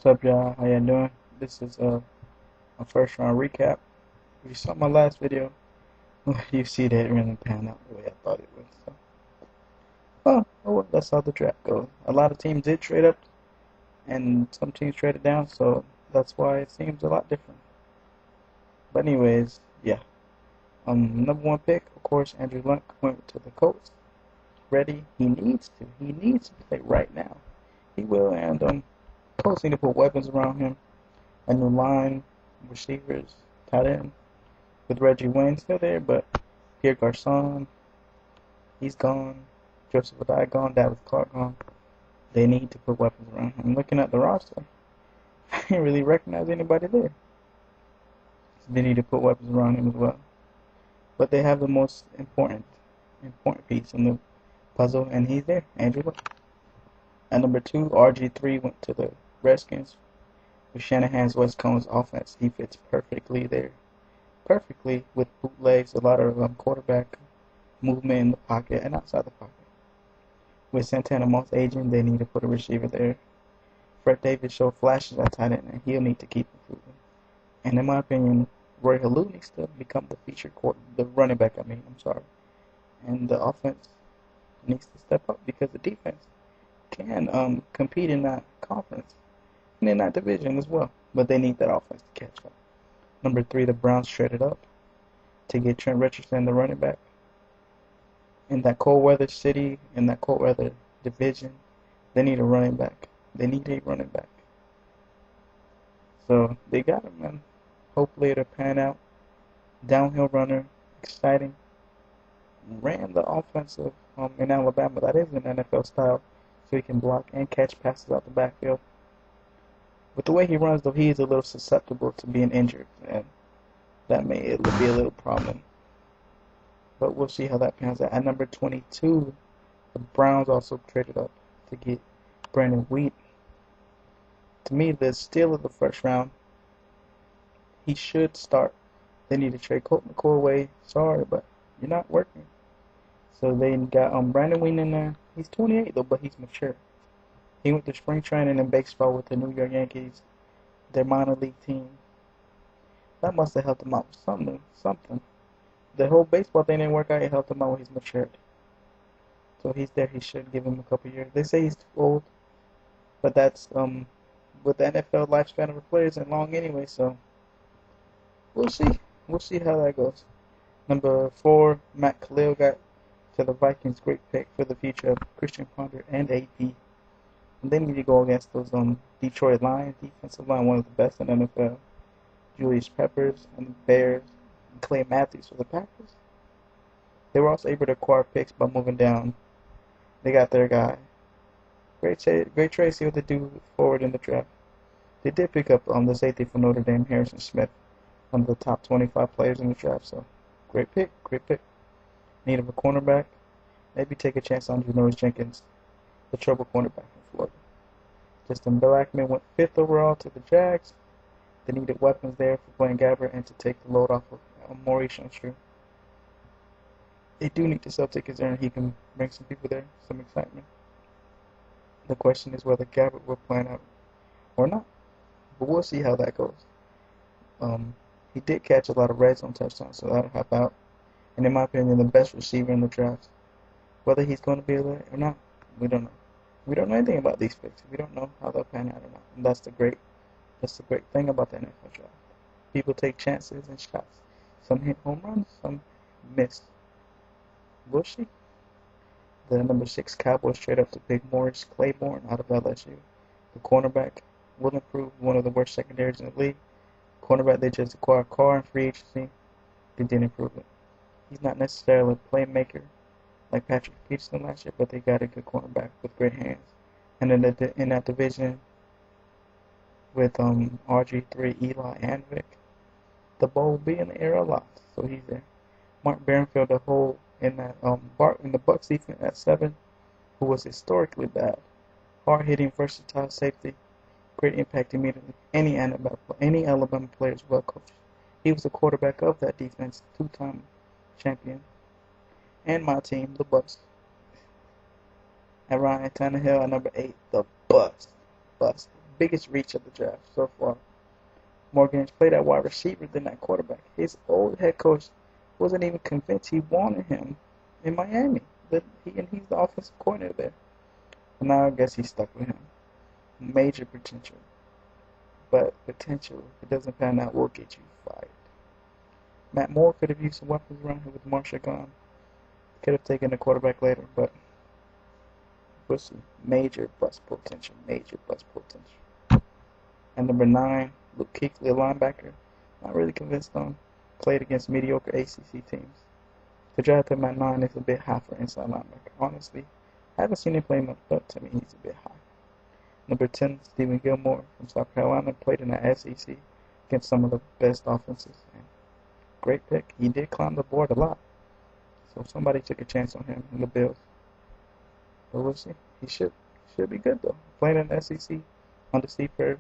What's up, y'all? How y'all doing? This is a first round recap. If you saw my last video, you see that it really panned out the way I thought it would. So, well, that's how the draft goes. A lot of teams did trade up, and some teams traded down, so that's why it seems a lot different. But anyways, yeah. Number one pick, of course, Andrew Luck went to the Colts. Ready? He needs to. He needs to play right now. He will, and Colts need to put weapons around him. A new line, receivers, tight end, with Reggie Wayne still there, but Pierre Garcon, he's gone. Joseph Adai gone. Dallas Clark gone. They need to put weapons around him. Looking at the roster, I didn't really recognize anybody there. They need to put weapons around him as well. But they have the most important piece in the puzzle, and he's there, Andrew Luck. At number two, RG3 went to the Redskins. With Shanahan's West Coast offense, he fits perfectly there. Perfectly with bootlegs, a lot of quarterback movement in the pocket and outside the pocket. With Santana Moss aging, they need to put a receiver there. Fred Davis showed flashes at tight end, and he'll need to keep improving. And in my opinion, Roy Halou needs to become the the running back. I'm sorry. And the offense needs to step up because the defense can compete in that conference and in that division as well. But they need that offense to catch up. Number three, the Browns traded up to get Trent Richardson, the running back. In that cold weather city, in that cold weather division, they need a running back. They need a running back. So they got him, man. Hopefully it'll pan out. Downhill runner, exciting. Ran the offensive in Alabama. That is an NFL style, so he can block and catch passes out the backfield. With the way he runs, though, he is a little susceptible to being injured, and that may be a little problem. But we'll see how that pans out. At number 22, the Browns also traded up to get Brandon Wheat. To me, the steal of the first round, he should start. They need to trade Colt McCoy away. Sorry, but you're not working. So they got Brandon Wheat in there. He's 28, though, but he's mature. He went to spring training in baseball with the New York Yankees, their minor league team. That must have helped him out with something. The whole baseball thing didn't work out. It helped him out when he's matured. So he's there. He should give him a couple years. They say he's too old, but that's with the NFL lifespan of a player isn't long anyway. So we'll see. We'll see how that goes. Number four, Matt Khalil got to the Vikings. Great pick for the future of Christian Ponder and AP. And they need to go against those Detroit Lions defensive line, one of the best in the NFL. Julius Peppers and the Bears and Clay Matthews for the Packers. They were also able to acquire picks by moving down. They got their guy. Great trade. See what they do forward in the draft. They did pick up the safety from Notre Dame, Harrison Smith, one of the top 25 players in the draft. So great pick. Need of a cornerback. Maybe take a chance on Janoris Jenkins, the trouble cornerback in Florida. Justin Blackman went 5th overall to the Jags. They needed weapons there for Blaine Gabbert and to take the load off of Maurice Jones-Drew. They do need to sell tickets there, and he can bring some people there, some excitement. The question is whether Gabbert will plan out or not. But we'll see how that goes. He did catch a lot of red zone touchdowns, so that'll help out. And in my opinion, the best receiver in the draft. Whether he's going to be there or not, we don't know. We don't know anything about these picks. We don't know how they'll pan out or not. And that's the great thing about the NFL draft. People take chances and shots. Some hit home runs, some miss. We'll see. The number 6 Cowboys trade up to pick Morris Claiborne out of LSU. The cornerback will improve one of the worst secondaries in the league. Cornerback they just acquired Carr in free agency. They didn't improve it. He's not necessarily a playmaker like Patrick Peterson last year, but they got a good cornerback with great hands. And in that division with RG3, Eli, and Vic, the ball will be in the air a lot, so he's there. Mark Barron filled a hole in that in the Bucs defense at 7, who was historically bad. Hard-hitting, versatile safety, great impact immediately. Any Alabama player is well coached. He was the quarterback of that defense, 2-time champion. And my team, the Bucs. And Ryan Tannehill at number 8, the Bust. biggest reach of the draft so far. Morgan's played at wide receiver than at quarterback. His old head coach wasn't even convinced he wanted him in Miami. He's the offensive coordinator there. And now I guess he's stuck with him. Major potential. But potential, if it doesn't pan out, will get you fired. Matt Moore could have used some weapons around here with Marsha gone. Could have taken the quarterback later, but we'll see. Major bust potential. Major bust potential. And number 9, Luke Kuechly, a linebacker. Not really convinced on. Played against mediocre ACC teams. To draft him at 9 is a bit high for inside linebacker. Honestly, I haven't seen him play much, but to me he's a bit high. Number 10, Stephen Gilmore from South Carolina. Played in the SEC against some of the best offenses. And great pick. He did climb the board a lot. So somebody took a chance on him in the Bills. But we'll see. He should be good though. Playing in the SEC under Steve Kerr.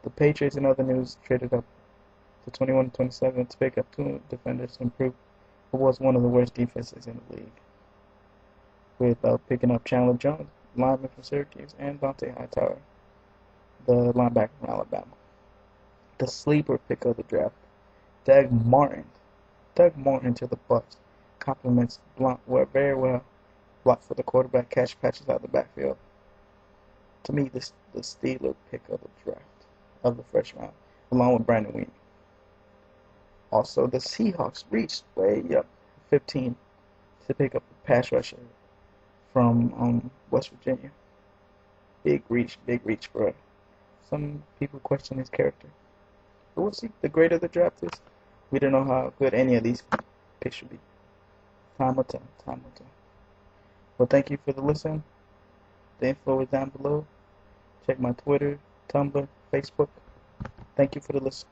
The Patriots, in other news, traded up to 21-27 to pick up 2 defenders to improve what was one of the worst defenses in the league. With picking up Chandler Jones, lineman from Syracuse, and Dante Hightower, the linebacker from Alabama. The sleeper pick of the draft, Doug Martin. Doug Martin to the Bucs. Compliments Blunt very well. Blocked for the quarterback, catch patches out the backfield. To me, the Steeler pick of the draft of the first round, along with Brandon Weeden. Also, the Seahawks reached way up 15 to pick up a pass rusher from West Virginia. Big reach for some people question his character. But we'll see. The greater the draft is, we don't know how good any of these picks should be. Time will tell. Well, thank you for the listen. The info is down below. Check my Twitter, Tumblr, Facebook. Thank you for the listen.